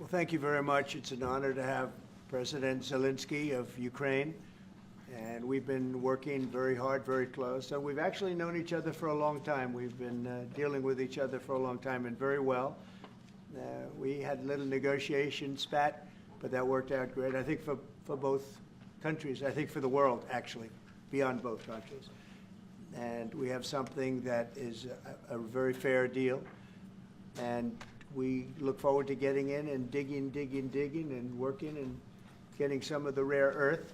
Well, thank you very much. It's an honor to have President Zelensky of Ukraine, and we've been working very hard, very close. So we've actually known each other for a long time. We've been dealing with each other for a long time and very well. We had a little negotiation spat, but that worked out great. I think for both countries, I think for the world, actually, beyond both countries. And we have something that is a very fair deal. And we look forward to getting in and digging and working and getting some of the rare earth.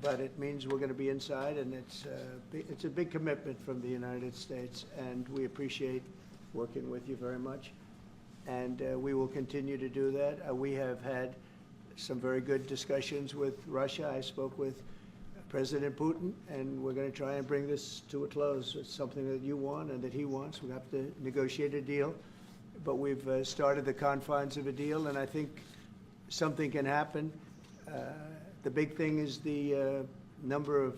But it means we're going to be inside, and it's a big commitment from the United States, and we appreciate working with you very much. And we will continue to do that. We have had some very good discussions with Russia. I spoke with President Putin, and we're going to try and bring this to a close. It's something that you want and that he wants. We have to negotiate a deal. But we've started the confines of a deal, and I think something can happen. The big thing is the number of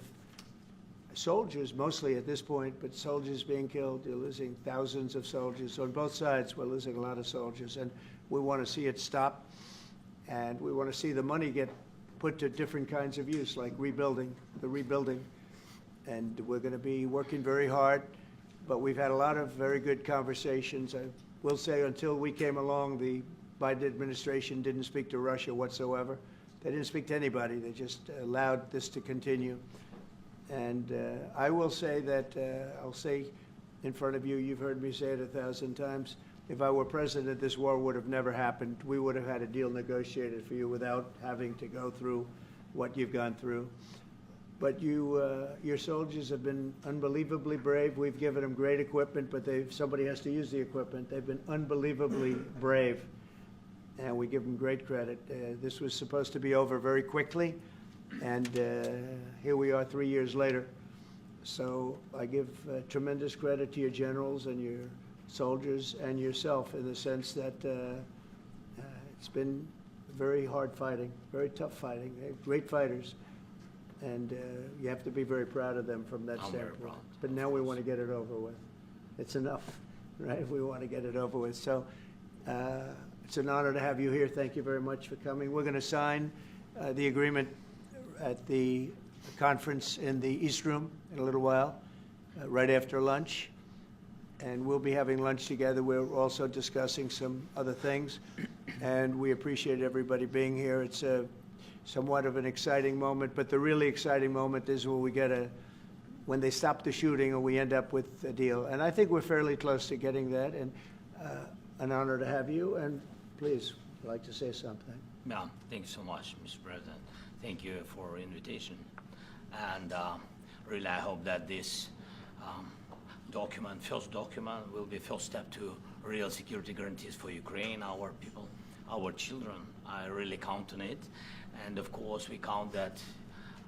soldiers, mostly at this point, but soldiers being killed. You're losing thousands of soldiers. So on both sides, we're losing a lot of soldiers, and we want to see it stop. And we want to see the money get put to different kinds of use, like rebuilding. And we're going to be working very hard. But we've had a lot of very good conversations. I will say until we came along, the Biden administration didn't speak to Russia whatsoever. They didn't speak to anybody. They just allowed this to continue. And I will say that, I'll say in front of you, you've heard me say it 1,000 times, if I were president, this war would have never happened. We would have had a deal negotiated for you without having to go through what you've gone through. But your soldiers have been unbelievably brave. We've given them great equipment, but somebody has to use the equipment. They've been unbelievably brave, and we give them great credit. This was supposed to be over very quickly, and here we are 3 years later. So I give tremendous credit to your generals and your soldiers and yourself in the sense that it's been very hard fighting, very tough fighting. They're great fighters. And you have to be very proud of them from that standpoint. But now we want to get it over with. It's enough, right? We want to get it over with. So it's an honor to have you here. Thank you very much for coming. We're going to sign the agreement at the conference in the East Room in a little while, right after lunch. And we'll be having lunch together. We're also discussing some other things. And we appreciate everybody being here. It's somewhat of an exciting moment, but the really exciting moment is when they stop the shooting or we end up with a deal. And I think we're fairly close to getting that, and an honor to have you. And please, I'd like to say something. Yeah, thank you so much, Mr. President. Thank you for invitation. And really, I hope that this first document, will be first step to real security guarantees for Ukraine, our people, our children. I really count on it. And of course, we count that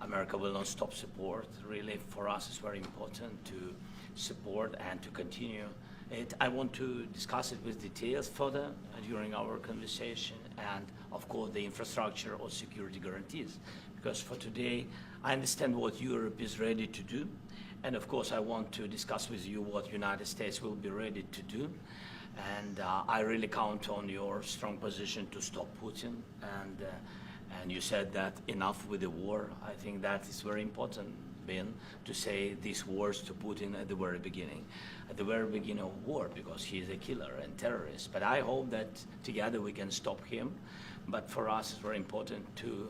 America will not stop support. Really, for us, it's very important to support and to continue it. I want to discuss it with details further during our conversation, and of course, the infrastructure or security guarantees. Because for today, I understand what Europe is ready to do. And of course, I want to discuss with you what United States will be ready to do. And I really count on your strong position to stop Putin. And you said that enough with the war. I think that is very important, Ben, to say these words to Putin at the very beginning of war, because he is a killer and terrorist. But I hope that together we can stop him. But for us, it's very important to,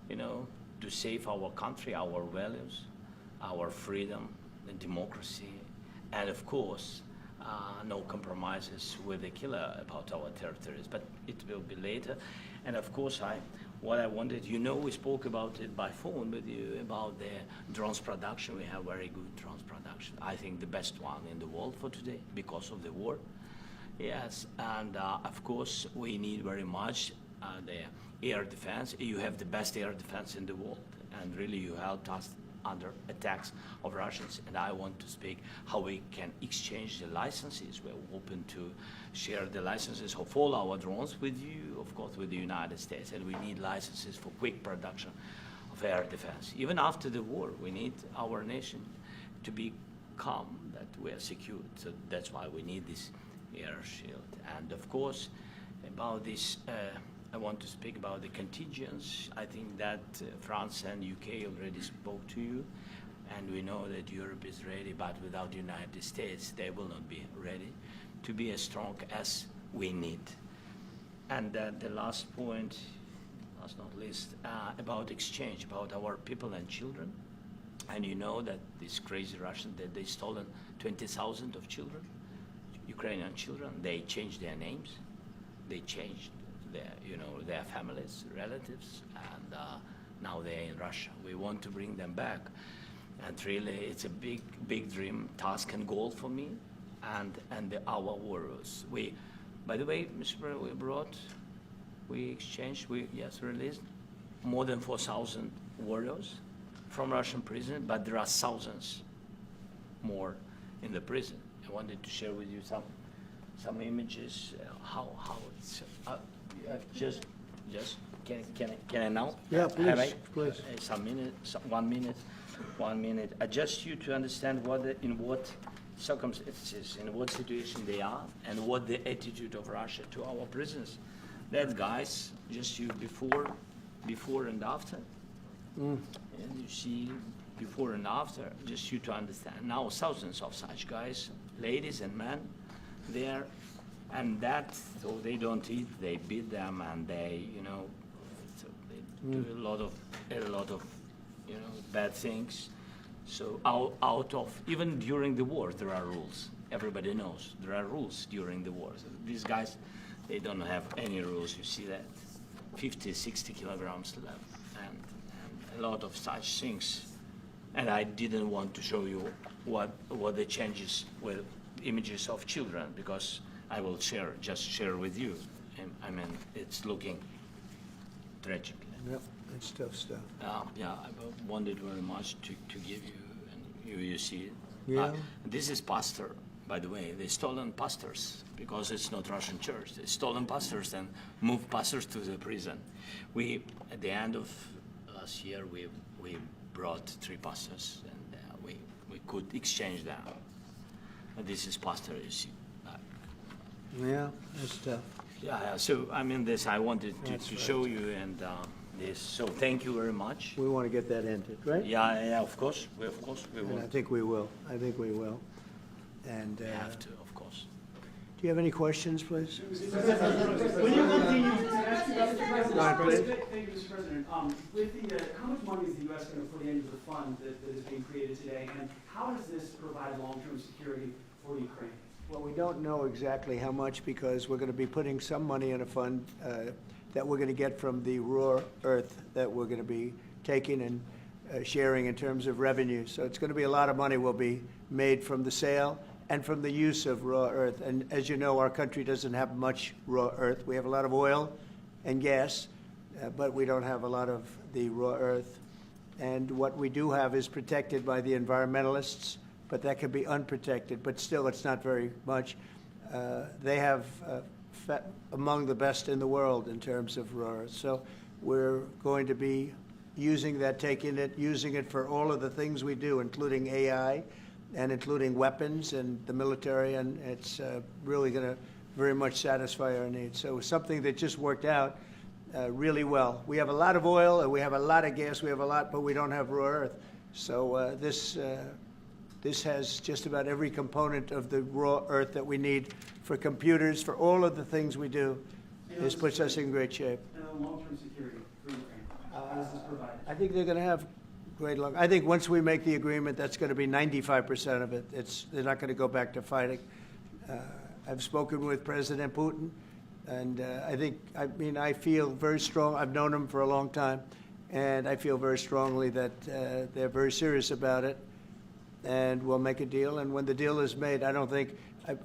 to save our country, our values, our freedom and democracy, and of course, no compromises with the killer about our territories, but it will be later. And of course, what I wanted, we spoke about it by phone with you about the drones production. We have very good drones production. I think the best one in the world for today because of the war. Yes, and of course, we need very much the air defense. You have the best air defense in the world, and really you helped us under attacks of Russians, and I want to speak how we can exchange the licenses. We're open to share the licenses of all our drones with you, of course, with the United States, and we need licenses for quick production of air defense. Even after the war, we need our nation to be calm, that we are secured. So that's why we need this air shield. And of course, about this I want to speak about the contingents. I think that France and UK already spoke to you, and we know that Europe is ready, but without the United States, they will not be ready to be as strong as we need. And the last point, last not least, about exchange, about our people and children. And you know that these crazy Russians, that they stolen 20,000 of children, Ukrainian children. They changed their names, they changed their families, relatives, and now they're in Russia. We want to bring them back, and really, it's a big dream, task, and goal for me, and our warriors. By the way, Mr. President, we released more than 4,000 warriors from Russian prison, but there are thousands more in the prison. I wanted to share with you some images, how it's just can I now? Yeah, please, please. One minute. Just you to understand in what circumstances, in what situation they are, and what the attitude of Russia to our prisoners. That guys, just you before and after. And you see before and after, just you to understand. Now thousands of such guys, ladies and men, there, and so they don't eat, they beat them, and they, so they do a lot of bad things. So out of, even during the war, there are rules. Everybody knows there are rules during the war. So these guys, they don't have any rules. You see that 50, 60 kilograms left, and a lot of such things. And I didn't want to show you what the changes with images of children, because I will just share with you. And, I mean, it's looking tragic. Yep, it's tough stuff. Yeah, I wanted very much to give you, and you see it. Yeah. This is pastor, by the way. They stolen pastors, because it's not Russian church. They stolen pastors and moved pastors to the prison. At the end of last year, we brought 3 pastors, and we could exchange them. And this is pastor, you see. Yeah, that's tough. Yeah, so I mean, this I wanted to show you, and this. So thank you very much. We want to get that ended, right? Yeah, of course we And will. I think we will. And We have to, of course. do you have any questions, please? When you continue to ask you about the Go ahead, please. Thank you, Mr. President. With the, how much money is the U.S. going to put into the fund that is being created today, and how does this provide long-term security for Ukraine? Well, we don't know exactly how much, because we're going to be putting some money in a fund that we're going to get from the raw earth that we're going to be taking and sharing in terms of revenue. So it's going to be a lot of money will be made from the sale and from the use of raw earth. And as you know, our country doesn't have much raw earth. We have a lot of oil and gas, but we don't have a lot of the raw earth. And what we do have is protected by the environmentalists, but that can be unprotected, but still it's not very much. They have among the best in the world in terms of raw earth. So we're going to be using that, using it for all of the things we do, including AI and including weapons and the military, and it's really going to very much satisfy our needs. So it's something that just worked out really well. We have a lot of oil and we have a lot of gas, we have a lot, but we don't have raw earth. So this has just about every component of the raw earth that we need for computers, for all of the things we do. This puts us in great shape. And long-term security for Ukraine, how does this provide? I think they're going to have great luck. I think once we make the agreement, that's going to be 95% of it. They're not going to go back to fighting. I've spoken with President Putin, and I feel very strong. I've known him for a long time, and I feel very strongly that they're very serious about it. And we'll make a deal. And when the deal is made, I don't think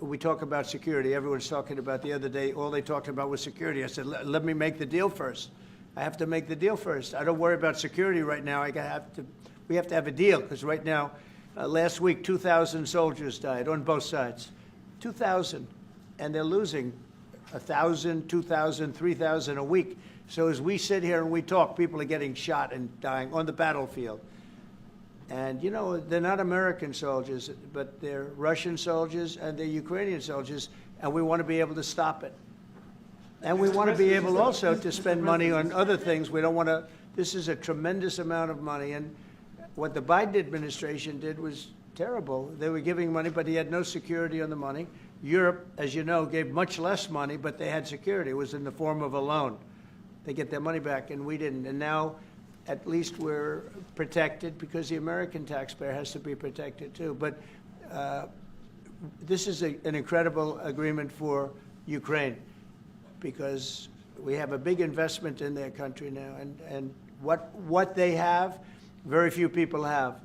we talk about security. Everyone's talking about the other day. All they talked about was security. I said, let me make the deal first. I have to make the deal first. I don't worry about security right now. We have to have a deal, because right now, last week, 2,000 soldiers died on both sides. 2,000, and they're losing 1,000, 2,000, 3,000 a week. So as we sit here and we talk, people are getting shot and dying on the battlefield. And, you know, they're not American soldiers, but they're Russian soldiers and they're Ukrainian soldiers, and we want to be able to stop it. And we want to be able also to spend money on other things. We don't want to, this is a tremendous amount of money. And what the Biden administration did was terrible. They were giving money, but he had no security on the money. Europe, as you know, gave much less money, but they had security. It was in the form of a loan. They get their money back, and we didn't. And now, at least we're protected because the American taxpayer has to be protected too. But this is an incredible agreement for Ukraine because we have a big investment in their country now. And what they have, very few people have.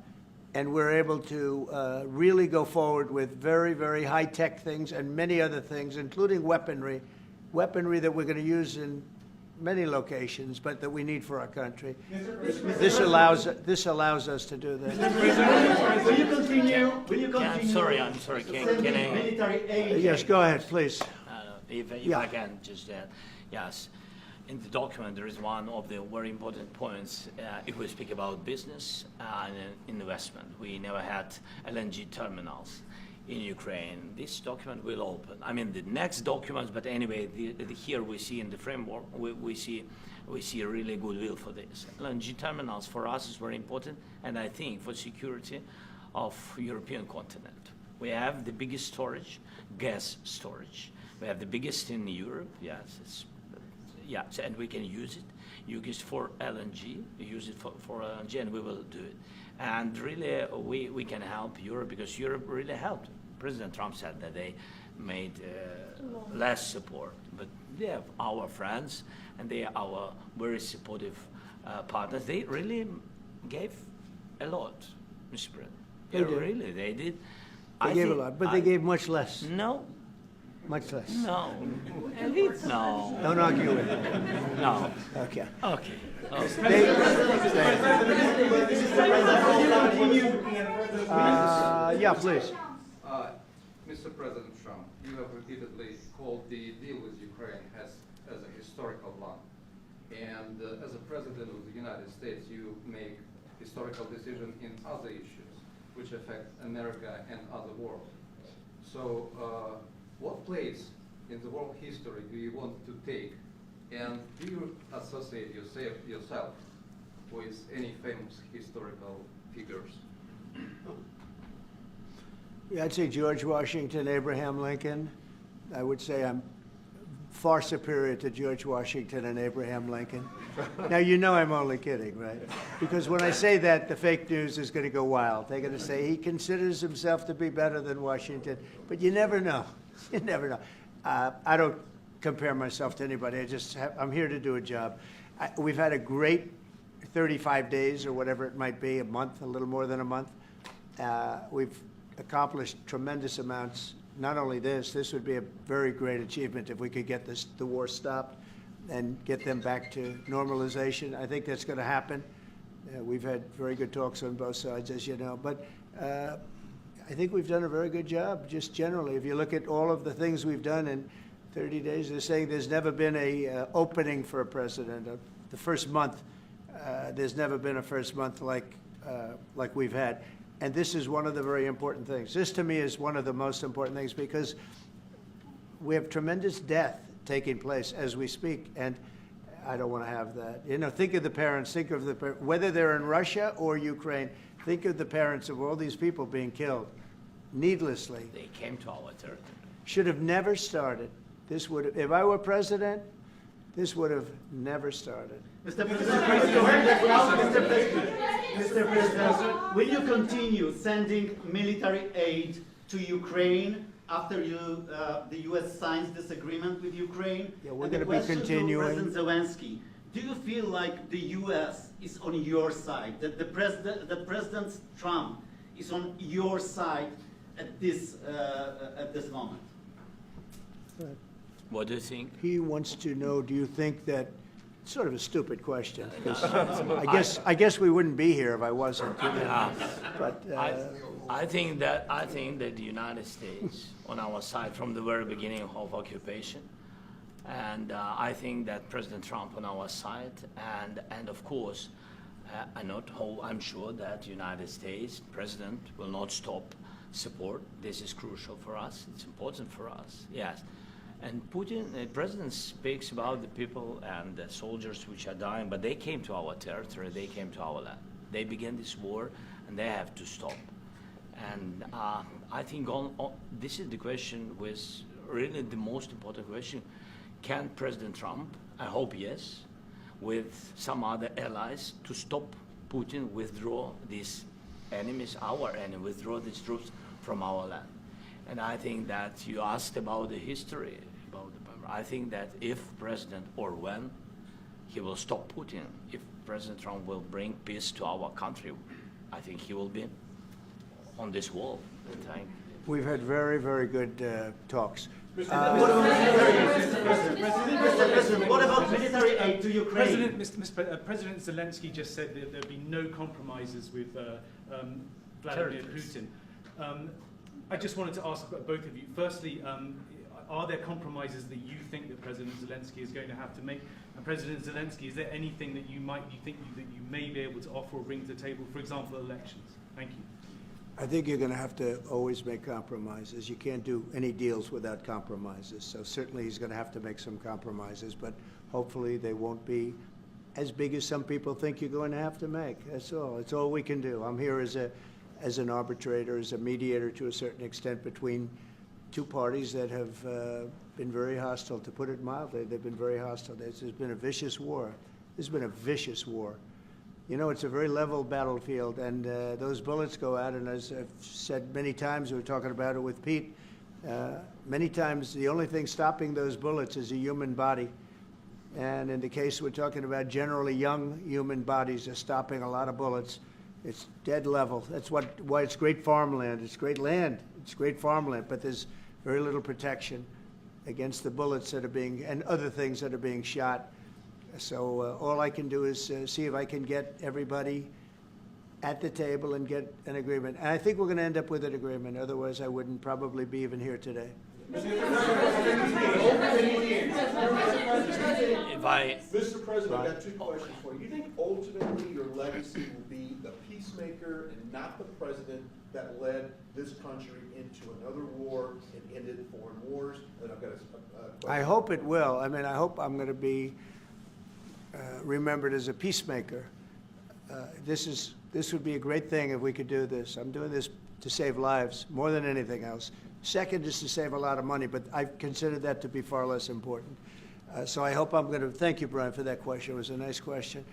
And we're able to really go forward with very, very high-tech things and many other things, including weaponry that we're going to use in many locations, but that we need for our country. This allows us to do that. Mr. President, will you continue? Yeah, I'm sorry. Can I? Military aid. Yes, go ahead, please. If Yeah. I can just add, yes. In the document, there is one of the very important points. If we speak about business and investment, we never had LNG terminals in Ukraine. This document will open. I mean, the next documents, but anyway, here we see in the framework, we see a really goodwill for this. LNG terminals for us is very important, and I think for security of European continent. We have the biggest storage, gas storage. We have the biggest in Europe. Yes, and we can use it. Use it for LNG. Use it for LNG, and we will do it. And really, we can help Europe because Europe really helped. President Trump said that they made less support, but they have our friends and they are our very supportive partners. They really gave a lot, Mr. President. They did. Really, they did. They gave a lot, but they gave much less. No. Much less. No. Elite? No. Don't argue with it. No. Okay. Okay. Yeah, please. Mr. President Trump, you have repeatedly called the deal with Ukraine as a historical one. And as a president of the United States, you make historical decisions in other issues which affect America and other world. So what place in the world history do you want to take? And do you associate yourself with any famous historical figures? Yeah, I'd say George Washington, Abraham Lincoln. I would say I'm far superior to George Washington and Abraham Lincoln. Now, you know I'm only kidding, right? Because when I say that, the fake news is going to go wild. They're going to say he considers himself to be better than Washington. But you never know. You never know. I don't compare myself to anybody. I'm here to do a job. We've had a great 35 days or whatever it might be, a month, a little more than a month. We've accomplished tremendous amounts. Not only this would be a very great achievement if we could get the war stopped and get them back to normalization. I think that's going to happen. We've had very good talks on both sides, as you know. But I think we've done a very good job, just generally. If you look at all of the things we've done in 30 days, they're saying there's never been a opening for a president. The first month, there's never been a first month like we've had. And this is one of the very important things. This, to me, is one of the most important things because we have tremendous death taking place as we speak, and I don't want to have that. You know, think of the parents, whether they're in Russia or Ukraine, think of the parents of all these people being killed needlessly. They came to our territory. Should have never started. This would have, if I were president, this would have never started. Mr. President, will you continue sending military aid to Ukraine after the U.S. signs this agreement with Ukraine? Yeah, we're going to be continuing. President Zelensky, do you feel like the U.S. is on your side, that President Trump is on your side at this moment? What do you think? He wants to know, do you think that, sort of a stupid question, because I guess we wouldn't be here if I wasn't. You know? But I think that the United States on our side from the very beginning of occupation, and I think that President Trump on our side, and of course, I'm sure that the United States President will not stop support. This is crucial for us. It's important for us. Yes. And Putin, the president speaks about the people and the soldiers which are dying, but they came to our territory, they came to our land. They began this war, and they have to stop. And I think this is the question, was really the most important question. Can President Trump, I hope yes, with some other allies, to stop Putin, withdraw these enemies, our enemy, withdraw these troops from our land? And I think that you asked about the history, I think that if President, or when, he will stop Putin, if President Trump will bring peace to our country, I think he will be on this wall. We've had very, very good talks. What about military aid to Ukraine? President Zelensky just said that there'd be no compromises with Vladimir Putin. I just wanted to ask both of you. Firstly, are there compromises that you think that President Zelensky is going to have to make? And President Zelensky, is there anything that you think that you may be able to offer or bring to the table, for example, elections? Thank you. I think you're going to have to always make compromises. You can't do any deals without compromises. So certainly he's going to have to make some compromises, but hopefully they won't be as big as some people think you're going to have to make. That's all. It's all we can do. I'm here as an arbitrator, as a mediator to a certain extent between two parties that have been very hostile, to put it mildly. They've been very hostile. There's been a vicious war. There's been a vicious war. You know, it's a very level battlefield, and those bullets go out, and as I've said many times, we were talking about it with Pete, many times the only thing stopping those bullets is a human body. And in the case we're talking about, generally young human bodies are stopping a lot of bullets. It's dead level. That's why it's great farmland. It's great land. It's great farmland, but there's very little protection against the bullets that are being, and other things that are being shot. So all I can do is see if I can get everybody at the table and get an agreement. And I think we're going to end up with an agreement. Otherwise, I wouldn't probably be even here today. Mr. President, I've got two questions for you. Do you think ultimately your legacy will be the peacemaker and not the president that led this country into another war and ended foreign wars? And I've got a question. I hope it will. I mean, I hope I'm going to be remembered as a peacemaker. This would be a great thing if we could do this. I'm doing this to save lives more than anything else. Second is to save a lot of money, but I consider that to be far less important. So I hope I'm going to, thank you, Brian, for that question. It was a nice question.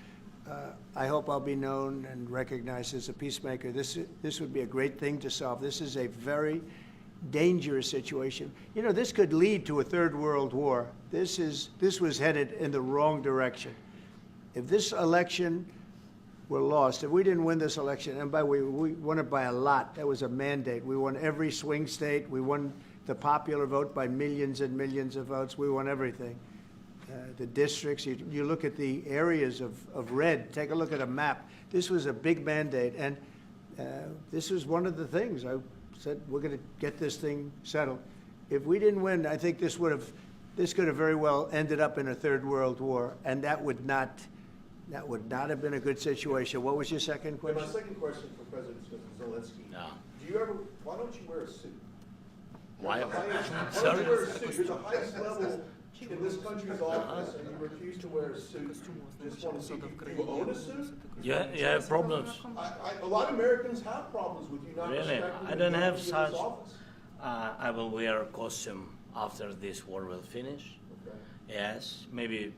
I hope I'll be known and recognized as a peacemaker. This would be a great thing to solve. This is a very dangerous situation. You know, this could lead to a third world war. This was headed in the wrong direction. If this election were lost, if we didn't win this election, and by the way, we won it by a lot. That was a mandate. We won every swing state. We won the popular vote by millions and millions of votes. We won everything. The districts, you look at the areas of red, take a look at a map. This was a big mandate, and this was one of the things. I said, we're going to get this thing settled. If we didn't win, I think this could have very well ended up in a third world war, and that would not have been a good situation. What was your second question? My second question for President Zelensky. No. Why don't you wear a suit? Why? Why don't you wear a suit? You're the highest level in this country's office, and you refuse to wear a suit. Just want to see, do you own a suit? Yeah, you have problems. A lot of Americans have problems with you not Really? respecting I don't have this such. office. I will wear a costume after this war will finish. Okay. Yes, maybe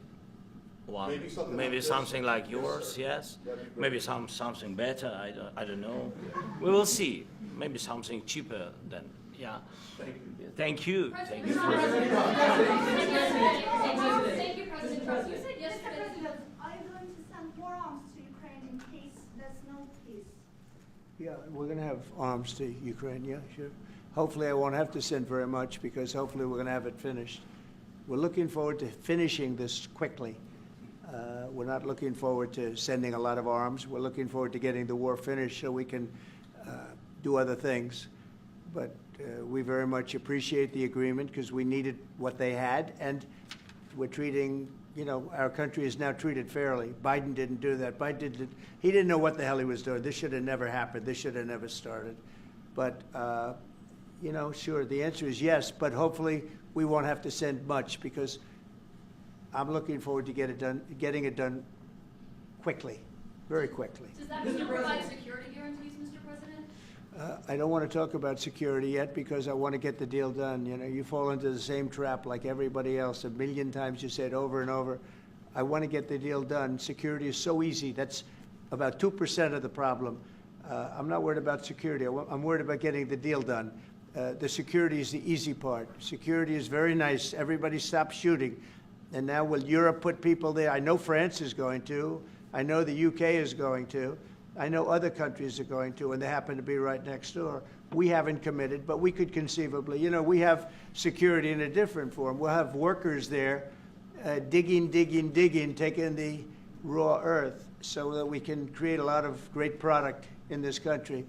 one, Maybe something like this. yours. Yes, sir. Yes, That'd be great. maybe something better. I don't know. We will see. Maybe something cheaper than yeah. Thank you. Thank you. Thank you. Thank you, President Trump. You said yesterday. Are you going to send more arms to Ukraine in case there's no peace? Yeah, we're going to have arms to Ukraine, yeah, sure. Hopefully I won't have to send very much, because hopefully we're going to have it finished. We're looking forward to finishing this quickly. We're not looking forward to sending a lot of arms. We're looking forward to getting the war finished so we can do other things. But we very much appreciate the agreement, because we needed what they had, and we're treating, you know, our country is now treated fairly. Biden didn't do that. He didn't know what the hell he was doing. This should have never happened. This should have never started. But, you know, sure, the answer is yes, but hopefully we won't have to send much because I'm looking forward to getting it done quickly, very quickly. Does that mean you'll provide security guarantees, Mr. President? I don't want to talk about security yet because I want to get the deal done. You know, you fall into the same trap like everybody else. A million times you say it over and over. I want to get the deal done. Security is so easy. That's about 2% of the problem. I'm not worried about security. I'm worried about getting the deal done. The security is the easy part. Security is very nice. Everybody stopped shooting. And now will Europe put people there? I know France is going to. I know the UK is going to. I know other countries are going to, and they happen to be right next door. We haven't committed, but we could conceivably. You know, we have security in a different form. We'll have workers there digging, taking the raw earth so that we can create a lot of great product in this country.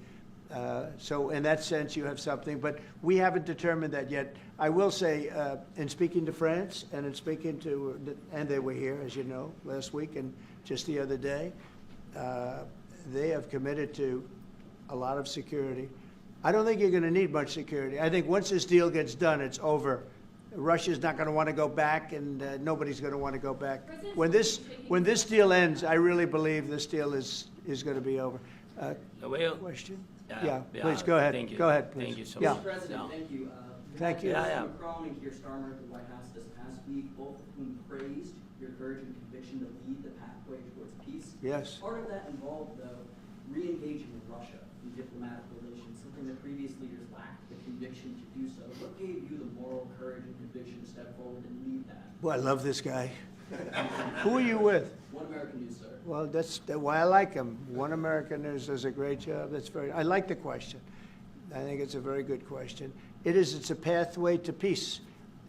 So in that sense, you have something, but we haven't determined that yet. I will say, in speaking to France and in speaking to, and they were here, as you know, last week and just the other day, they have committed to a lot of security. I don't think you're going to need much security. I think once this deal gets done, it's over. Russia's not going to want to go back, and nobody's going to want to go back. When this deal ends, I really believe this deal is going to be over. Question? Yeah, please go ahead. Thank you. Go ahead, please. Thank you so Yeah. much. Mr. President, thank you. Thank you. Macron and Keir Starmer at the White House this past week, both of whom praised your courage and conviction to lead the pathway towards peace. Yes. Part of that involved, though, re-engaging with Russia in diplomatic relations, something that previous leaders lacked the conviction to do so. What gave you the moral courage and conviction to step forward and lead that? Well, I love this guy. Who are you with? One American News, sir. Well, that's why I like him. One American News does a great job. I like the question. I think it's a very good question. It's a pathway to peace.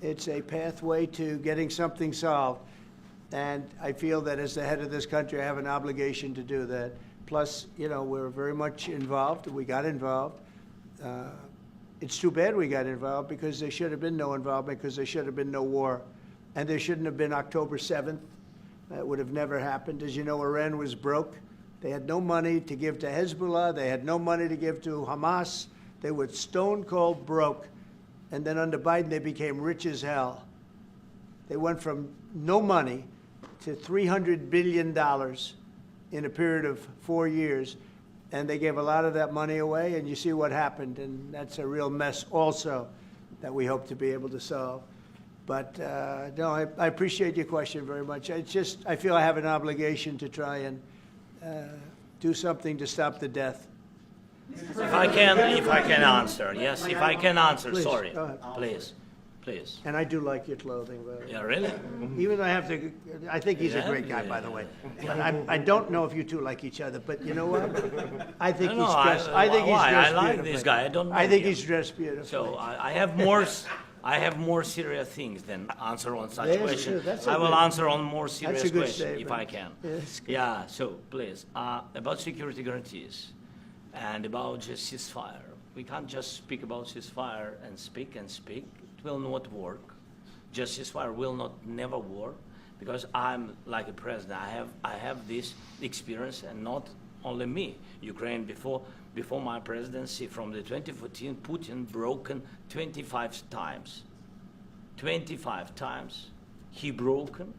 It's a pathway to getting something solved. And I feel that as the head of this country, I have an obligation to do that. Plus, you know, we're very much involved. We got involved. It's too bad we got involved because there should have been no involvement because there should have been no war. And there shouldn't have been October 7th. That would have never happened. As you know, Iran was broke. They had no money to give to Hezbollah. They had no money to give to Hamas. They were stone cold broke. And then under Biden, they became rich as hell. They went from no money to $300 billion in a period of 4 years. And they gave a lot of that money away, and you see what happened. And that's a real mess also that we hope to be able to solve. But no, I appreciate your question very much. I feel I have an obligation to try and do something to stop the death. If I can answer, yes, if I can answer, Please, sorry, go ahead. please. And I do like your clothing, by the way. Yeah, really? Even though I think he's a great guy, by the way. But I don't know if you two like each other, but you know what? I think he's dressed. I think he's dressed I like beautifully. this guy. I don't know I think him. he's dressed beautifully. So I have more serious things than answer on such Yes, questions. that's I will good- answer on more serious that's a good questions if statement. I can. Yes. Yeah, so please, about security guarantees and about just ceasefire. We can't just speak about ceasefire and speak. It will not work. Just ceasefire will never work because I'm like a president. I have this experience, and not only me. Ukraine before my presidency, from the 2014, Putin broken 25 times. 25 times he broken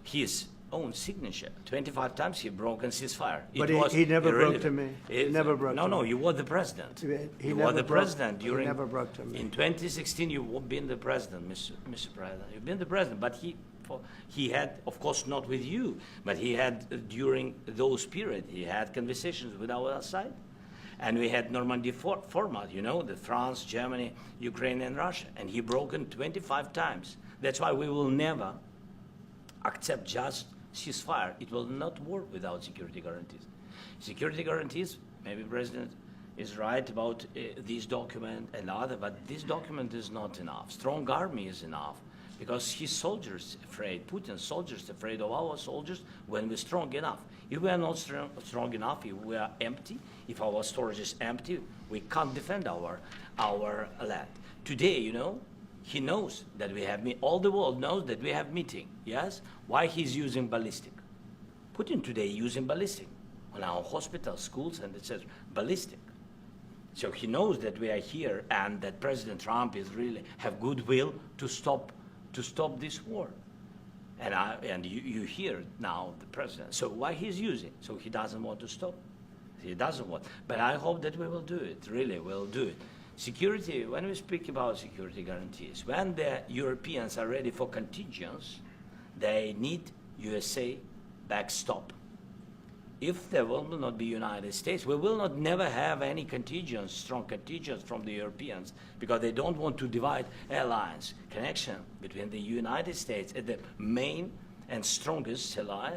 his own signature. 25 times he broken ceasefire. But he never broke to me. He never broke to me. No, you were the president. He You never were the broke- president he during. never broke to me. In 2016, you've been the president, Mr. President. You've been the president, but he had, of course, not with you, but he had during those periods. He had conversations with our side, and we had Normandy format. You know, the France, Germany, Ukraine, and Russia, and he broken 25 times. That's why we will never accept just ceasefire. It will not work without security guarantees. Security guarantees, maybe President is right about this document and other, but this document is not enough. Strong army is enough because his soldiers afraid, Putin's soldiers afraid of our soldiers when we're strong enough. If we are not strong enough, if we are empty, if our storage is empty, we can't defend our land. Today, you know, he knows that we have, all the world knows that we have meeting, yes? Why he's using ballistic? Putin today using ballistic on our hospitals, schools, and etc. Ballistic. So he knows that we are here and that President Trump is really have goodwill to stop this war. And you hear now the president. So why he's using? So he doesn't want to stop. He doesn't want. But I hope that we will do it. Really, we'll do it. Security. When we speak about security guarantees, when the Europeans are ready for contingents, they need USA backstop. If there will not be United States, we will not never have any contingents, strong contingents from the Europeans, because they don't want to divide alliance connection between the United States as the main and strongest ally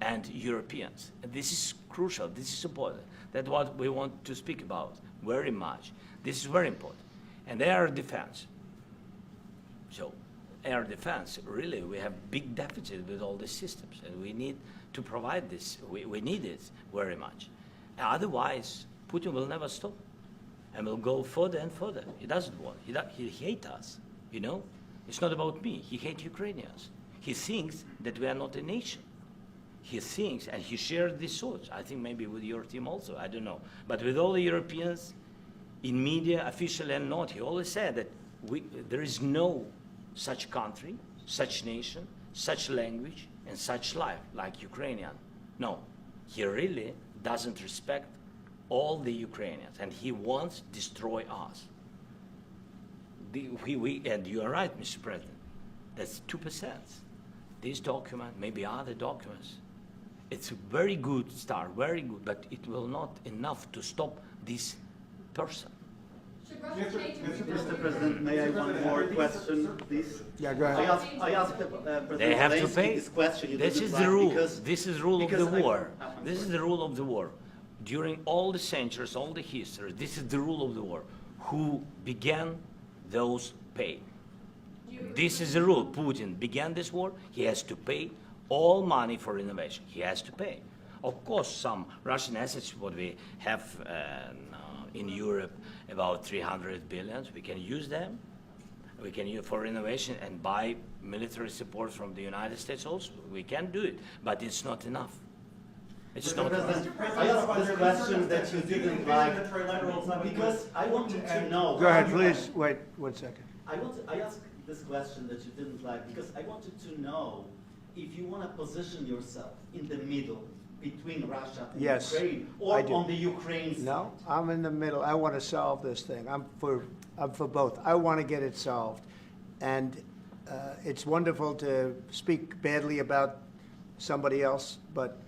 and Europeans. And this is crucial, this is important. That's what we want to speak about very much. This is very important. And air defense. So air defense, really, we have big deficit with all these systems, and we need to provide this. We need it very much. Otherwise, Putin will never stop and will go further and further. He doesn't want. He hates us, you know? It's not about me. He hates Ukrainians. He thinks that we are not a nation. He thinks, and he shares these thoughts, I think maybe with your team also, I don't know. But with all the Europeans, in media, official and not, he always said that there is no such country, such nation, such language, and such life like Ukrainian. No, he really doesn't respect all the Ukrainians, and he wants to destroy us. And you are right, Mr. President, that's 2%. This document, maybe other documents, it's a very good start, very good, but it will not enough to stop this person. Should Russia change its Mr. President, may I have one more question, please? Yeah, go ahead. I asked President They have to Zelensky pay. this question. This is the rule. This is the rule of the war. This is the rule of the war. During all the centuries, all the history, this is the rule of the war. Who began, those pay. This is the rule. Putin began this war. He has to pay all money for innovation. He has to pay. Of course, some Russian assets, what we have in Europe, about 300 billion, we can use them. We can use for innovation and buy military support from the United States also. We can do it, but it's not enough. It's not enough. I asked this question that you didn't like because I wanted to know. Go ahead, please. Wait 1 second. I asked this question that you didn't like because I wanted to know if you want to position yourself in the middle between Russia and Yes, Ukraine, I or do. on the Ukraine side. No, I'm in the middle. I want to solve this thing. I'm for both. I want to get it solved. And it's wonderful to speak badly about somebody else, but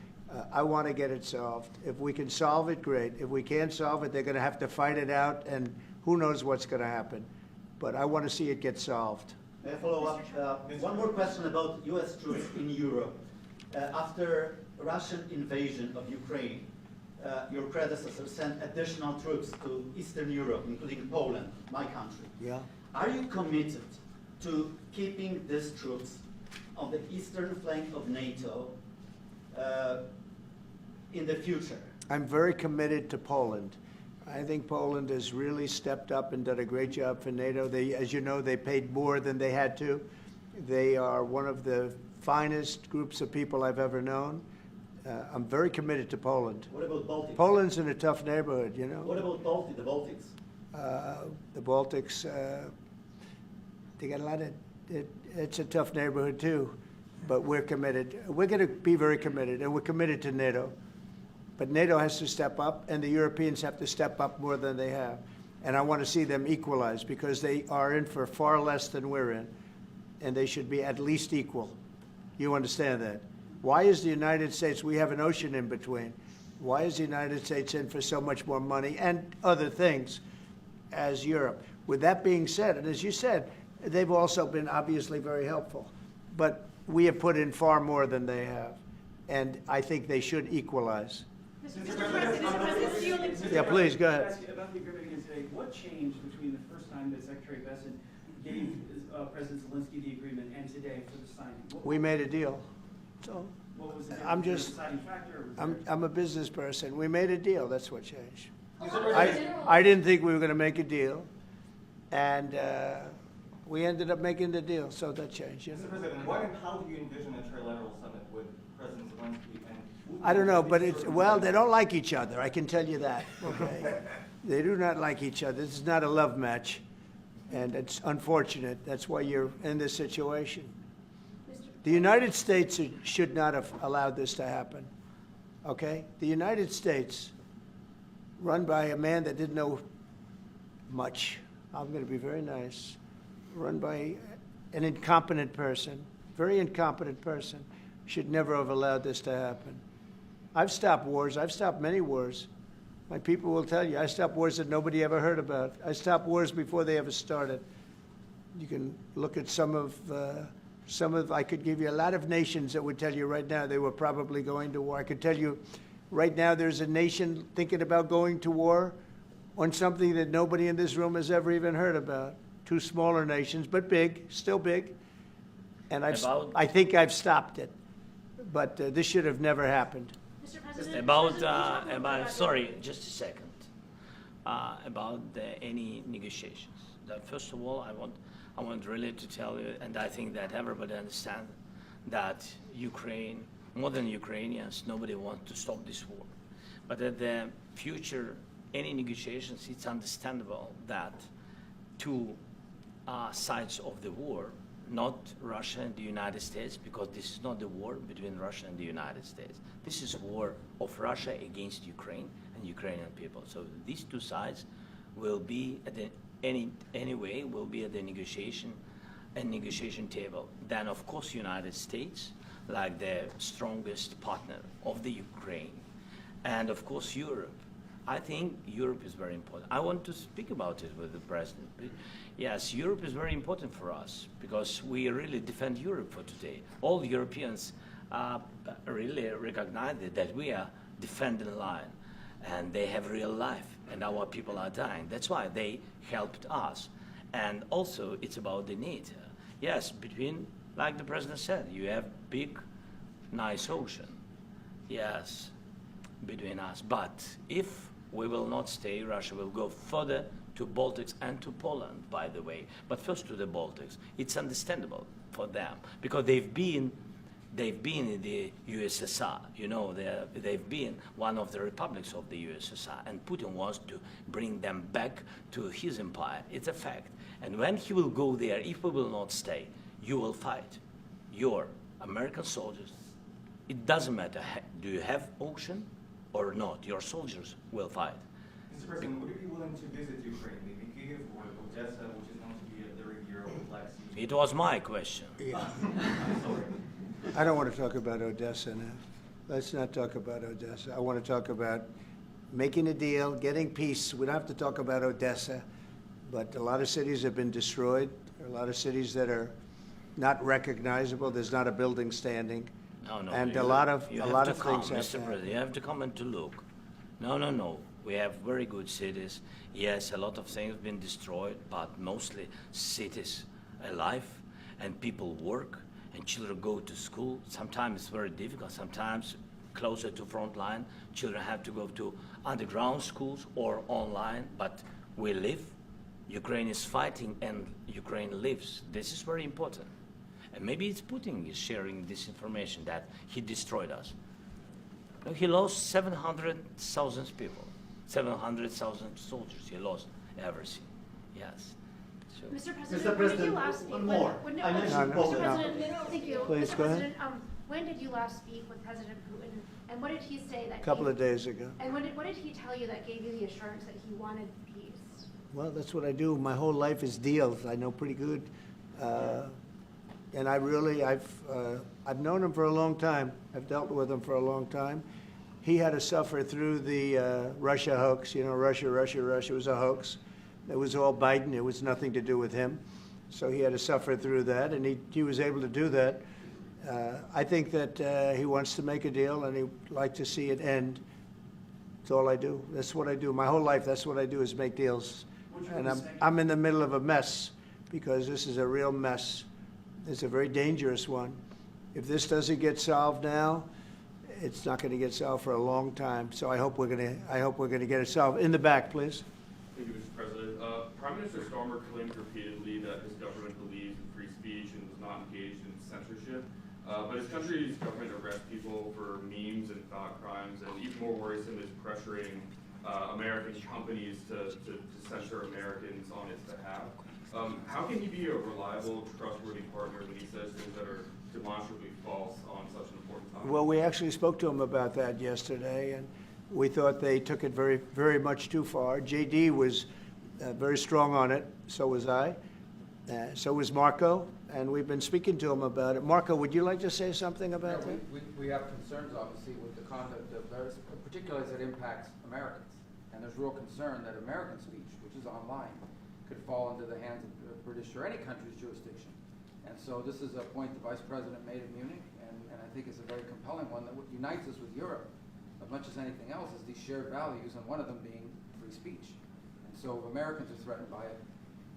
I want to get it solved. If we can solve it, great. If we can't solve it, they're going to have to fight it out, and who knows what's going to happen. But I want to see it get solved. May I follow up? One more question about U.S. troops in Europe. After Russian invasion of Ukraine, your predecessor sent additional troops to Eastern Europe, including Poland, my country. Yeah. Are you committed to keeping these troops on the eastern flank of NATO in the future? I'm very committed to Poland. I think Poland has really stepped up and done a great job for NATO. They, as you know, they paid more than they had to. They are one of the finest groups of people I've ever known. I'm very committed to Poland. What about Baltics? Poland's in a tough neighborhood, you know. What about the Baltics? The Baltics, they got a lot of, it's a tough neighborhood too, but we're committed. We're going to be very committed, and we're committed to NATO. But NATO has to step up, and the Europeans have to step up more than they have. And I want to see them equalize, because they are in for far less than we're in, and they should be at least equal. You understand that? Why is the United States, we have an ocean in between, why is the United States in for so much more money and other things as Europe? With that being said, and as you said, they've also been obviously very helpful, but we have put in far more than they have, and I think they should equalize. Mr. President, Yeah, please, go ahead. About the agreement again today, what changed between the first time that Secretary Bessent gave President Zelensky the agreement and today for the signing? We made a deal. So What was the I'm difference? just, Was there a deciding factor, or was there- I'm a business person. We made a deal. That's what changed. General- I didn't think we were going to make a deal, and we ended up making the deal, so that changed. You know? Mr. President, what and how do you envision a trilateral summit with President Zelensky and Putin? I don't know, but it's, well, they don't like each other. I can tell you that. Okay. They do not like each other. This is not a love match, and it's unfortunate. That's why you're in this situation. The United States should not have allowed this to happen, okay? The United States, run by a man that didn't know much, I'm going to be very nice, run by an incompetent person, very incompetent person, should never have allowed this to happen. I've stopped wars. I've stopped many wars. My people will tell you, I stopped wars that nobody ever heard about. I stopped wars before they ever started. You can look at some of, I could give you a lot of nations that would tell you right now they were probably going to war. I could tell you right now there's a nation thinking about going to war on something that nobody in this room has ever even heard about. Two smaller nations, but big, still big. And I think I've stopped it. But this should have never happened. Mr. President, About sorry, just a second. About any negotiations. First of all, I want really to tell you, and I think that everybody understands that Ukraine, more than Ukrainians, nobody wants to stop this war. But at the future, any negotiations, it's understandable that two sides of the war, not Russia and the United States, because this is not the war between Russia and the United States. This is a war of Russia against Ukraine and Ukrainian people. So these two sides will be at the anyway will be at the negotiation table. Then of course United States, like the strongest partner of the Ukraine, and of course Europe. I think Europe is very important. I want to speak about it with the president. Yes, Europe is very important for us because we really defend Europe for today. All Europeans really recognize that we are defending line, and they have real life, and our people are dying. That's why they helped us. And also, it's about the NATO. Yes, between, like the president said, you have big, nice ocean. Yes, between us. But if we will not stay, Russia will go further to Baltics and to Poland, by the way. But first to the Baltics. It's understandable for them because they've been in the USSR. You know, they've been one of the republics of the USSR, and Putin wants to bring them back to his empire. It's a fact. And when he will go there, if we will not stay, you will fight. Your American soldiers, it doesn't matter, do you have ocean or not, your soldiers will fight. Mr. President, would you be willing to visit Ukraine, maybe Kyiv or Odessa, which is known to be a very Euro Black Sea? It was my question. Yeah. I'm sorry. I don't want to talk about Odessa now. Let's not talk about Odessa. I want to talk about making a deal, getting peace. We don't have to talk about Odessa, but a lot of cities have been destroyed. There are a lot of cities that are not recognizable. There's not a building standing. No, and a lot of things have Mr. President, you have to come and to look. No. We have very good cities. Yes, a lot of things have been destroyed, but mostly cities alive, and people work, and children go to school. Sometimes it's very difficult. Sometimes closer to front line, children have to go to underground schools or online, but we live. Ukraine is fighting, and Ukraine lives. This is very important. And maybe it's Putin is sharing this information that he destroyed us. No, he lost 700,000 people, 700,000 soldiers. He lost everything. Yes. So. Mr. President, Mr. when did you President, last speak one more. with I mentioned Mr. Poland. President, thank you. Please, Mr. go ahead. President, when did you last speak with President Putin, and what did he say that A couple of days ago. And what did he tell you that gave you the assurance that he wanted peace? Well, that's what I do. My whole life is deals. I know pretty good. And I've known him for a long time. I've dealt with him for a long time. He had to suffer through the Russia hoax. You know, Russia was a hoax. It was all Biden. It was nothing to do with him. So he had to suffer through that, and he was able to do that. I think that he wants to make a deal, and he'd like to see it end. That's all I do. That's what I do. My whole life, that's what I do is make deals. And I'm in the middle of a mess because this is a real mess. It's a very dangerous one. If this doesn't get solved now, it's not going to get solved for a long time. So I hope we're going to get it solved. In the back, please. Thank you, Mr. President. Prime Minister Starmer claimed repeatedly that his government believes in free speech and was not engaged in censorship. But his country's government arrests people for memes and thought crimes, and even more worrisome is pressuring American companies to censor Americans on its behalf. How can he be a reliable, trustworthy partner when he says things that are demonstrably false on such an important topic? Well, we actually spoke to him about that yesterday, and we thought they took it very, very much too far. JD was very strong on it, so was I, so was Marco, and we've been speaking to him about it. Marco, would you like to say something about that? We have concerns, obviously, with the conduct of those, particularly as it impacts Americans. And there's real concern that American speech, which is online, could fall into the hands of British or any country's jurisdiction. And so this is a point the Vice President made in Munich, and I think it's a very compelling one that unites us with Europe as much as anything else is these shared values, and one of them being free speech. And so if Americans are threatened by it,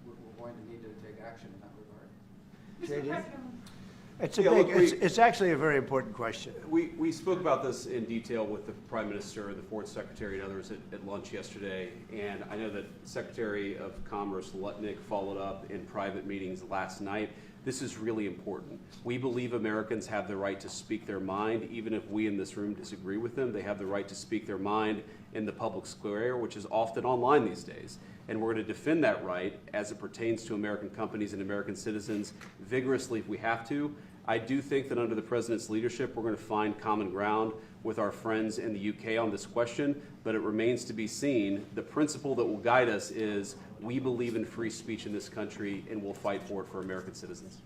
we're going to need to take action in that regard. Mr. President. It's actually a very important question. We spoke about this in detail with the Prime Minister, the Foreign Secretary, and others at lunch yesterday, and I know that Secretary of Commerce Lutnick followed up in private meetings last night. This is really important. We believe Americans have the right to speak their mind, even if we in this room disagree with them. They have the right to speak their mind in the public square, which is often online these days. And we're going to defend that right as it pertains to American companies and American citizens vigorously if we have to. I do think that under the President's leadership, we're going to find common ground with our friends in the UK on this question, but it remains to be seen. The principle that will guide us is we believe in free speech in this country, and we'll fight for it for American citizens.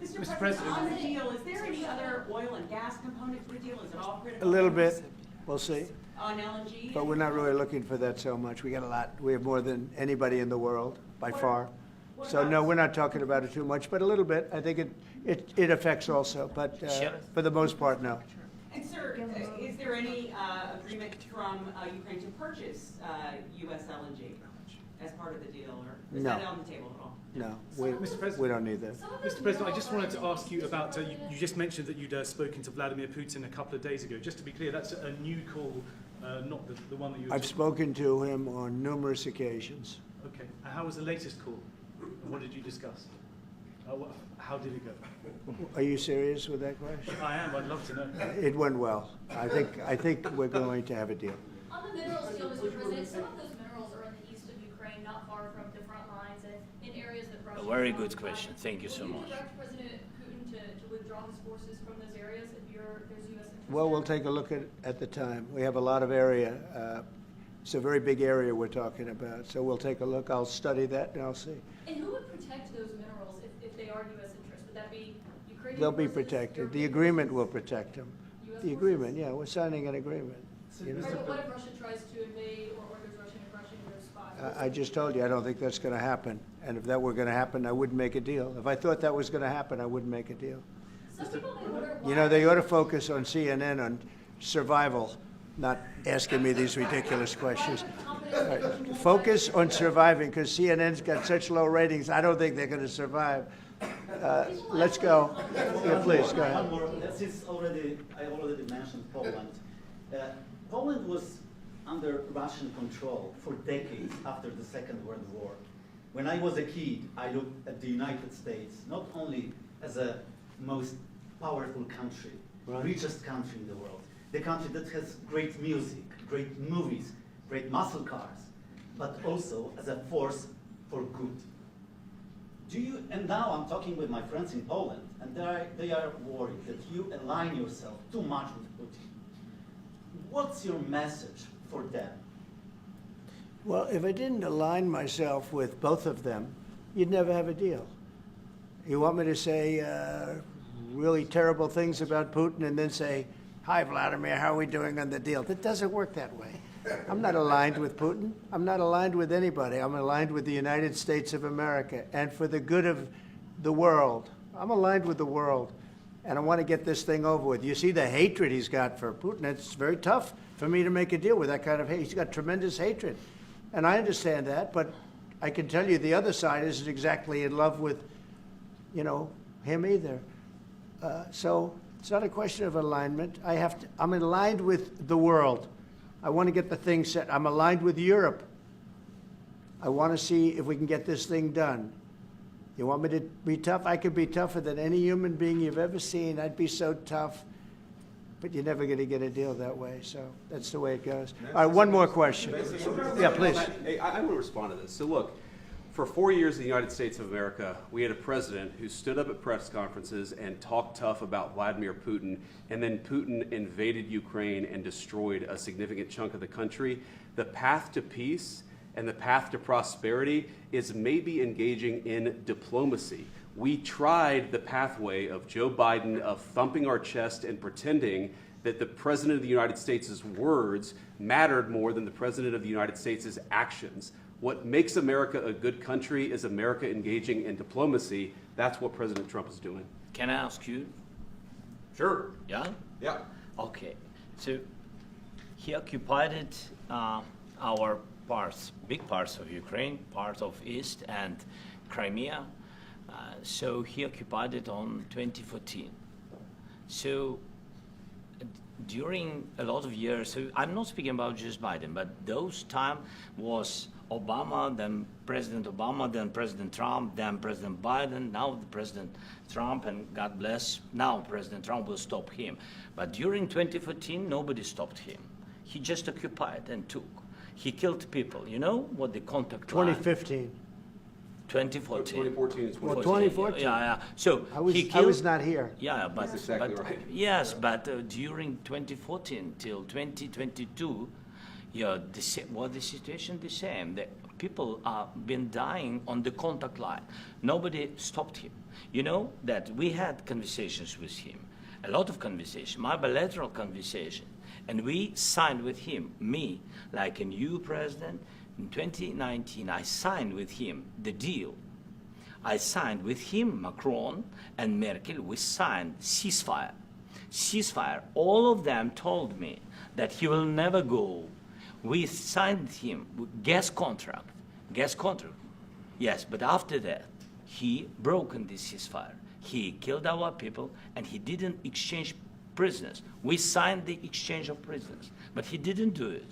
Mr. President, on the deal, is there any other oil and gas component to the deal? Is it all critical? A little bit. We'll see. On LNG? But we're not really looking for that so much. We got a lot. We have more than anybody in the world, by far. So no, we're not talking about it too much, but a little bit. I think it affects also, but for the most part, no. And sir, is there any agreement from Ukraine to purchase U.S. LNG as part of the deal, or is that on the table at all? No, Mr. President, we don't need that. Mr. President, I just wanted to ask you about, you just mentioned that you'd spoken to Vladimir Putin a couple of days ago. Just to be clear, that's a new call, not the one that you were I've spoken to him on numerous occasions. Okay. And how was the latest call? And what did you discuss? How did it go? Are you serious with that question? I am. I'd love to know. It went well. I think we're going to have a deal. On the minerals deal, Mr. President, some of those minerals are in the east of Ukraine, not far from the front lines, and in areas that Russia... A very good question. Thank you so much. Will you direct President Putin to withdraw his forces from those areas if there's U.S. interest? Well, we'll take a look at the time. We have a lot of area. It's a very big area we're talking about, so we'll take a look. I'll study that and I'll see. And who would protect those minerals if they are U.S. interest? Would that be Ukrainian They'll be forces, protected. The European agreement forces, will protect them. US The agreement, yeah, we're signing an agreement. You know? Right, but what if Russia tries to invade or orders Russian aggression in their spots? I just told you, I don't think that's going to happen. And if that were going to happen, I wouldn't make a deal. If I thought that was going to happen, I wouldn't make a deal. Some people may wonder why... You know, they ought to focus on CNN on survival, not asking me these ridiculous questions. Right. Focus on surviving, because CNN's got such low ratings, I don't think they're going to survive. Let's go. Yeah, please, go ahead. One more. Since I already mentioned Poland. Poland was under Russian control for decades after the Second World War. When I was a kid, I looked at the United States not only as a most powerful country, richest country in the world, the country that has great music, great movies, great muscle cars, but also as a force for good. And now I'm talking with my friends in Poland, and they are worried that you align yourself too much with Putin. What's your message for them? Well, if I didn't align myself with both of them, you'd never have a deal. You want me to say really terrible things about Putin and then say, "Hi, Vladimir, how are we doing on the deal?" That doesn't work that way. I'm not aligned with Putin. I'm not aligned with anybody. I'm aligned with the United States of America and for the good of the world. I'm aligned with the world, and I want to get this thing over with. You see the hatred he's got for Putin. It's very tough for me to make a deal with that kind of hate. He's got tremendous hatred, and I understand that, but I can tell you the other side isn't exactly in love with, him either. So it's not a question of alignment. I'm aligned with the world. I want to get the thing set. I'm aligned with Europe. I want to see if we can get this thing done. You want me to be tough? I could be tougher than any human being you've ever seen. I'd be so tough. but you're never going to get a deal that way. So that's the way it goes. All right, one more question. Yeah, please. Hey, I want to respond to this. So look, for 4 years in the United States of America, we had a president who stood up at press conferences and talked tough about Vladimir Putin, and then Putin invaded Ukraine and destroyed a significant chunk of the country. The path to peace and the path to prosperity is maybe engaging in diplomacy. We tried the pathway of Joe Biden of thumping our chest and pretending that the President of the United States' words mattered more than the President of the United States' actions. What makes America a good country is America engaging in diplomacy. That's what President Trump is doing. Can I ask you? Sure. Yeah? Yeah. Okay. So he occupied our parts, big parts of Ukraine, part of East and Crimea. So he occupied it on 2014. So during a lot of years, so I'm not speaking about just Biden, but those time was Obama, then President Obama, then President Trump, then President Biden, now the President Trump, and God bless, now President Trump will stop him. But during 2014, nobody stopped him. He just occupied and took. He killed people. You know what the contact line? 2015. 2014. 2014 is Well, 2014. Yeah. So I was, he killed, I was not here. Yeah, but, That's exactly but right. yes, but during 2014 till 2022, yeah, the situation the same. The people are been dying on the contact line. Nobody stopped him. You know that we had conversations with him, a lot of conversation, my bilateral conversation, and we signed with him, me, like a new president. In 2019, I signed with him the deal. I signed with him, Macron and Merkel, we signed ceasefire. Ceasefire, all of them told me that he will never go. We signed him gas contract, yes, but after that, he broken this ceasefire. He killed our people and he didn't exchange prisoners. We signed the exchange of prisoners, but he didn't do it.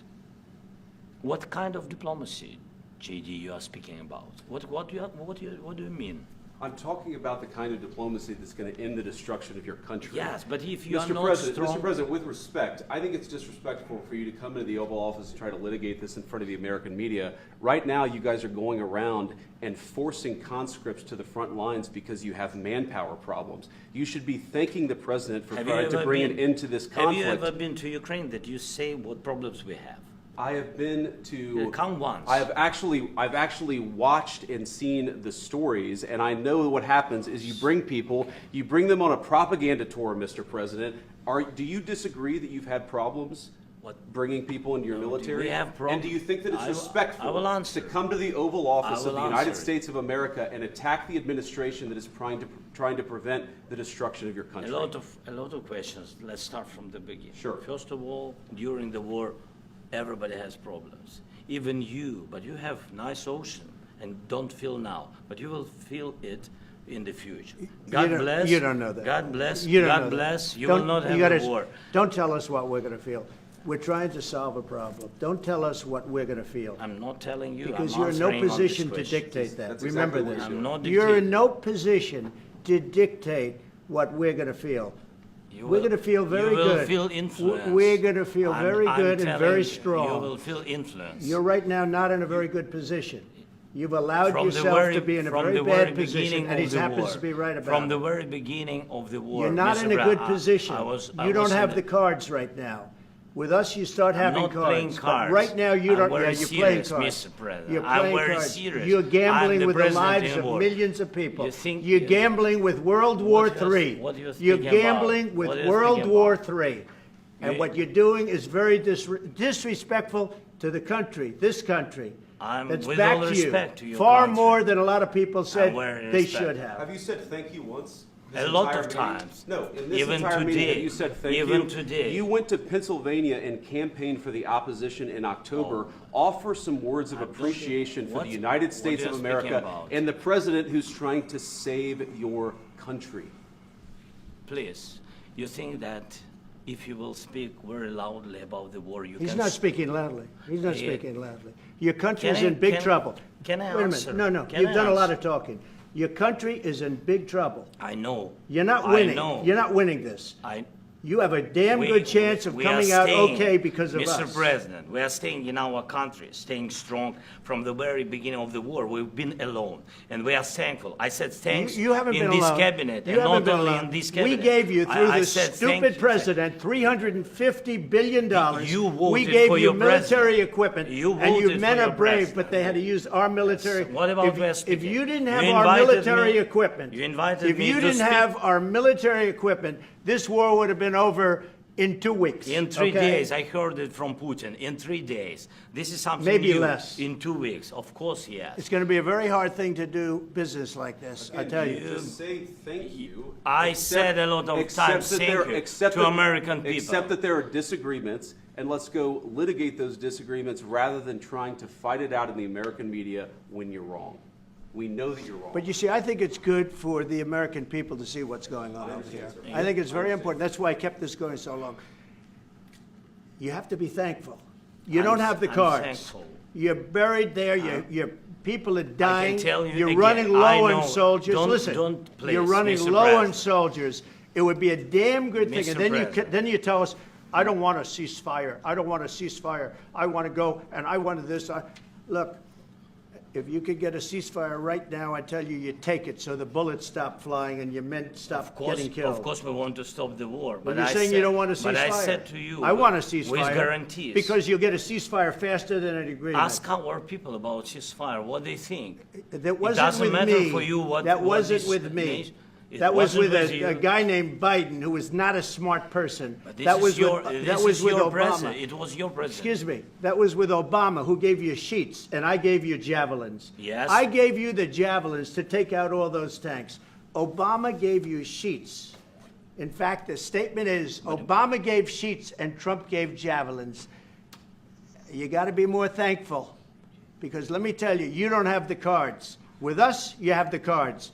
What kind of diplomacy, JD, you are speaking about? What do you mean? I'm talking about the kind of diplomacy that's going to end the destruction of your country. Yes, but if you are Mr. not President, strong... Mr. President, with respect, I think it's disrespectful for you to come into the Oval Office and try to litigate this in front of the American media. Right now, you guys are going around and forcing conscripts to the front lines because you have manpower problems. You should be thanking the President for trying to bring an end to this conflict. Have you ever been to Ukraine that you say what problems we have? I have been to. Come once. I've actually watched and seen the stories, and I know what happens is you bring people, you bring them on a propaganda tour, Mr. President. Do you disagree that you've had problems bringing people into your military? We have problems. And do you think that it's respectful to come to the Oval Office of the United States of America and attack the administration that is trying to prevent the destruction of your country? A lot of questions. Let's start from the beginning. Sure. First of all, during the war, everybody has problems. Even you, but you have nice ocean and don't feel now, but you will feel it in the future. God bless. You don't know that. God bless. You don't God know bless. that. You will not have a war. Don't tell us what we're going to feel. We're trying to solve a problem. Don't tell us what we're going to feel. I'm not telling you. Because I'm you're in no answering on this position to question. dictate that. That's Remember exactly what this. I'm not You're in dictating. no position to dictate what we're going to feel. We're going to feel very good. You will feel influence. We're going to feel very good and very You strong. will feel influence. You're right now not in a very good position. You've allowed From the yourself very- to be in a from very the bad very position, beginning and he of the happens war. to be right about From it. the very beginning of the war. You're not Mr. in a good Brown, position. I You don't was have in the cards right now. With us, you start having not playing cards. cards. But right now, you I'm don't. very Yeah, you're playing serious, cards. Mr. President. You're I'm playing very cards. serious. You're I'm gambling the with the president lives in of war. millions of people. You think- You're gambling with World War III. what do you You're think about? gambling with What do you World think War about? III. And You- what you're doing is very disrespectful to the country, this country. That's with back all to you. respect to your Far country. more than a lot of people said very they respect. should have. Have you said thank you once? A lot of times. No, in this Even entire meeting, today. have you said thank you? Even today. You went to Pennsylvania and campaigned for the opposition in October. Offer some words of appreciation for the United States what of are you speaking America about? and the president who's trying to save your country. Please, you think that if you will speak very loudly about the war, you He's can... not speaking loudly. He's not Yeah. speaking loudly. Your country is Can I- in big can- trouble. can I Wait a answer? minute. No. Can You've I done a lot answer? of talking. Your country is in big trouble. I know. You're not I winning. know. You're not winning this. you have a damn We- good chance of we are coming out staying, okay because of Mr. us. President, we are staying in our country, staying strong from the very beginning of the war. We've been alone, and we are thankful. I said thanks You haven't in been this alone. cabinet, You and haven't not been only alone. in this cabinet. We gave you, through I this said thank stupid you. president, $350 billion. You voted We gave for you your military president. equipment, You and you voted men for are your brave, president. but they had to use our military. What about if, West if you didn't have You our invited military me- equipment, you invited if me you to didn't speak- have our military equipment, this war would have been over in 2 weeks. In 3 okay? days, I heard it from Putin. In 3 days, this is something Maybe new. less. In 2 weeks, of course, yes. It's going to be a very hard thing to do business like this, I tell you. Just say thank you. I Except- said a lot of except times that thank there- you except to that- American people. Except that there are disagreements, and let's go litigate those disagreements rather than trying to fight it out in the American media when you're wrong. We know that you're wrong. But you see, I think it's good for the American people to see what's going on out here. I think it's very important. That's why I kept this going so long. You have to be thankful. You don't have the I'm cards. thankful. You're buried there. Your people are dying. tell you You're again, running I low know. on soldiers. Don't- Listen, don't, please, you're running Mr. low on President. soldiers. It would be a damn good thing. Mr. And then President. then you tell us, I don't want a ceasefire. I don't want a ceasefire. I want to go and I want this. Look, if you could get a ceasefire right now, I tell you, you take it so the bullets stop flying and your men stop getting killed. Of course, we want to stop the war. But But you're I saying said, you don't want a ceasefire. But I said to you, I want a ceasefire. with guarantees. Because you'll get a ceasefire faster than an agreement. Ask our people about ceasefire, what they think. That wasn't it doesn't with matter me. for you what. That what wasn't this with me. nation- it That was wasn't with you. a guy named Biden, who was not a smart person. But this That is was your, with, this that was is with your Obama. president. It was your president. Excuse me. That was with Obama, who gave you sheets, and I gave you javelins. Yes. I gave you the javelins to take out all those tanks. Obama gave you sheets. In fact, the statement is Obama gave sheets and Trump gave javelins. You got to be more thankful, because let me tell you, you don't have the cards. With us, you have the cards.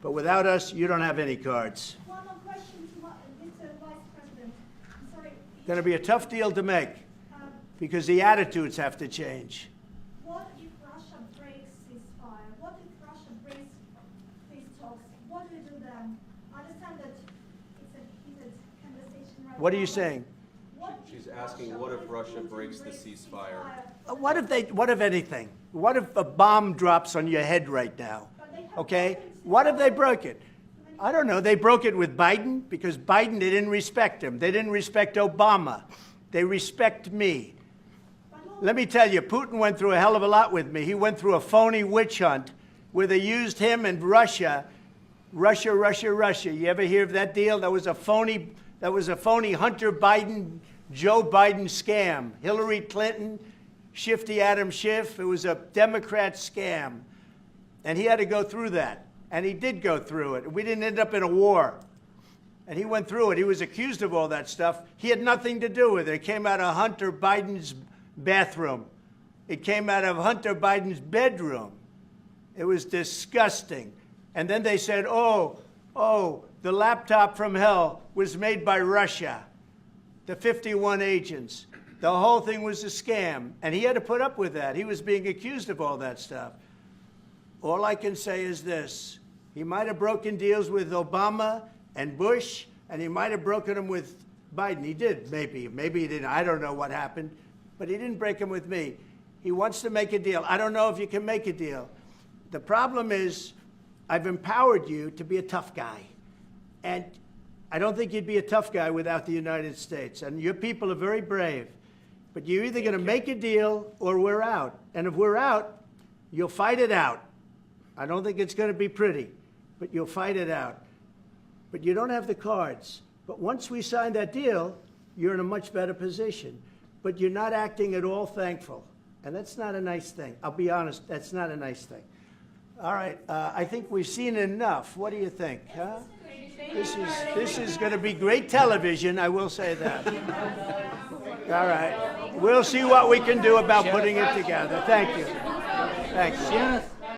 But without us, you don't have any cards. One more question to Mr. Vice President. I'm sorry. Going to be a tough deal to make, because the attitudes have to change. What if Russia breaks ceasefire? What if Russia breaks peace talks? What do we do then? I understand that it's a heated conversation right now. What are you but saying? what if She's asking, what if Russia breaks the ceasefire? What if anything? What if a bomb drops on your head right now? Okay? What if they broke it? I don't know. They broke it with Biden because Biden, they didn't respect him. They didn't respect Obama. They respect me. Let me tell you, Putin went through a hell of a lot with me. He went through a phony witch hunt where they used him and Russia. Russia. You ever hear of that deal? That was a phony Hunter Biden, Joe Biden scam. Hillary Clinton, Shifty Adam Schiff. It was a Democrat scam. And he had to go through that. And he did go through it. We didn't end up in a war. And he went through it. He was accused of all that stuff. He had nothing to do with it. It came out of Hunter Biden's bathroom. It came out of Hunter Biden's bedroom. It was disgusting. And then they said, oh, the laptop from hell was made by Russia, the 51 agents. The whole thing was a scam. And he had to put up with that. He was being accused of all that stuff. All I can say is this. He might have broken deals with Obama and Bush, and he might have broken them with Biden. He did, maybe. Maybe he didn't. I don't know what happened. But he didn't break them with me. He wants to make a deal. I don't know if you can make a deal. The problem is I've empowered you to be a tough guy. And I don't think you'd be a tough guy without the United States. And your people are very brave. But you're either going to make a deal or we're out. And if we're out, you'll fight it out. I don't think it's going to be pretty, but you'll fight it out. But you don't have the cards. But once we sign that deal, you're in a much better position. But you're not acting at all thankful. And that's not a nice thing. I'll be honest, that's not a nice thing. All right, I think we've seen enough. What do you think? Huh? This is going to be great television, I will say that. All right. We'll see what we can do about putting it together. Thank you. Thanks.